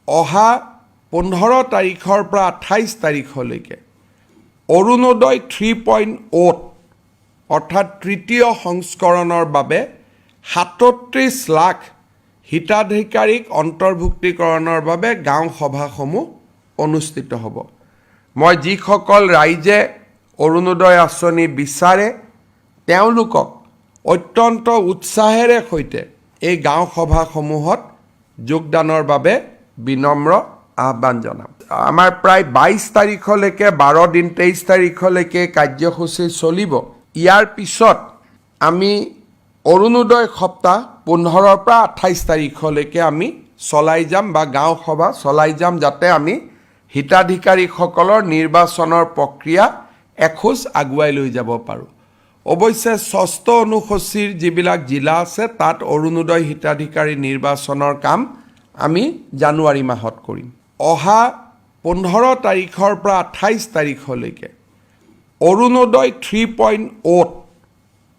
অহা 15 তাৰিখৰ পৰা 28 তাৰিখলৈকে অৰুণোদয় 3.0 অৰ্থাৎ তৃতীয় সংস্কৰণৰ বাবে 37 লাখ হিতাধিকাৰীক অন্তৰ্ভুক্তিকৰণৰ বাবে গাঁও সভাসমূহ অনুষ্ঠিত হ'ব। মই যিসকল ৰাইজে অৰুণোদয় আঁচনি বিচাৰে তেওঁলোকক অত্যন্ত উৎসাহেৰে সৈতে এই গাঁও সভাসমূহত যোগদানৰ বাবে বিনম্ৰ আহ্বান জনাম। আমাৰ প্ৰায় 22 তাৰিখলৈকে 12 দিন 23 তাৰিখলৈকে কাৰ্যসূচী চলিব। ইয়াৰ পিছত আমি অৰুণোদয় সপ্তাহ 15 পৰা 28 তাৰিখলৈকে আমি চলাই যাম বা গাঁও সভা চলাই যাম, যাতে আমি হিতাধিকাৰীসকলৰ নিৰ্বাচনৰ প্ৰক্ৰিয়া এখোজ আগুৱাই লৈ যাব পাৰোঁ। অৱশ্যে 6ষ্ঠ অনুসূচীৰ যিবিলাক জিলা আছে তাত অৰুণোদয় হিতাধিকাৰী নিৰ্বাচনৰ কাম আমি জানুৱাৰী মাহত কৰিম। অহা 15 তাৰিখৰ পৰা 28 তাৰিখলৈকে অৰুণোদয় 3.0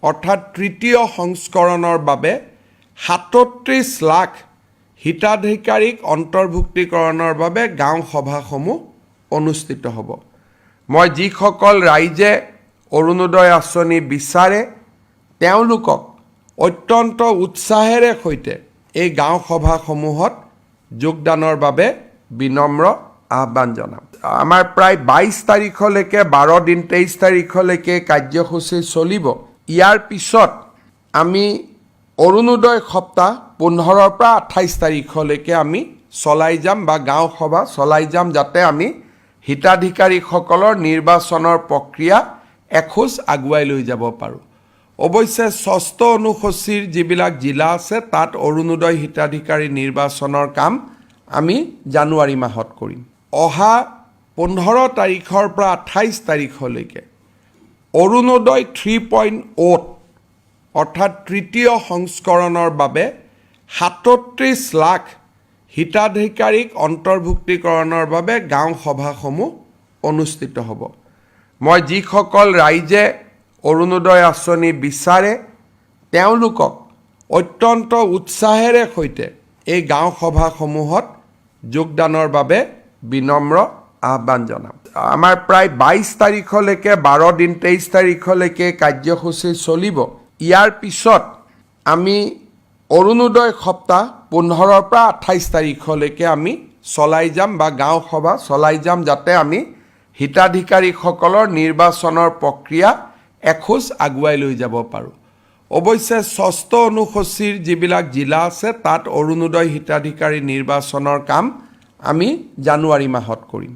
অৰ্থাৎ তৃতীয় সংস্কৰণৰ বাবে 37 লাখ হিতাধিকাৰীক অন্তৰ্ভুক্তিকৰণৰ বাবে গাঁও সভাসমূহ অনুষ্ঠিত হ'ব। মই যিসকল ৰাইজে অৰুণোদয় আঁচনি বিচাৰে তেওঁলোকক অত্যন্ত উৎসাহেৰে সৈতে এই গাঁও সভাসমূহত যোগদানৰ বাবে বিনম্ৰ আহ্বান জনাম। আমাৰ প্ৰায় 22 তাৰিখলৈকে 12 দিন 23 তাৰিখলৈকে কাৰ্যসূচী চলিব। ইয়াৰ পিছত আমি অৰুণোদয় সপ্তাহ 15 পৰা 28 তাৰিখলৈকে আমি চলাই যাম বা গাঁও সভা চলাই যাম, যাতে আমি হিতাধিকাৰীসকলৰ নিৰ্বাচনৰ প্ৰক্ৰিয়া এখোজ আগুৱাই লৈ যাব পাৰোঁ। অৱশ্যে 6ষ্ঠ অনুসূচীৰ যিবিলাক জিলা আছে তাত অৰুণোদয় হিতাধিকাৰী নিৰ্বাচনৰ কাম আমি জানুৱাৰী মাহত কৰিম। অহা 15 তাৰিখৰ পৰা 28 তাৰিখলৈকে অৰুণোদয় 3.0 অৰ্থাৎ তৃতীয় সংস্কৰণৰ বাবে 37 লাখ হিতাধিকাৰীক অন্তৰ্ভুক্তিকৰণৰ বাবে গাঁও সভাসমূহ অনুষ্ঠিত হ'ব। মই যিসকল ৰাইজে অৰুণোদয় আঁচনি বিচাৰে তেওঁলোকক অত্যন্ত উৎসাহেৰে সৈতে এই গাঁও সভাসমূহত যোগদানৰ বাবে বিনম্ৰ আহ্বান জনাম। আমাৰ প্ৰায় 22 তাৰিখলৈকে 12 দিন 23 তাৰিখলৈকে কাৰ্যসূচী চলিব। ইয়াৰ পিছত আমি অৰুণোদয় সপ্তাহ 15 পৰা 28 তাৰিখলৈকে আমি চলাই যাম বা গাঁও সভা চলাই যাম, যাতে আমি হিতাধিকাৰীসকলৰ নিৰ্বাচনৰ প্ৰক্ৰিয়া এখোজ আগুৱাই লৈ যাব পাৰোঁ। অৱশ্যে 6ষ্ঠ অনুসূচীৰ যিবিলাক জিলা আছে তাত অৰুণোদয় হিতাধিকাৰী নিৰ্বাচনৰ কাম আমি জানুৱাৰী মাহত কৰিম।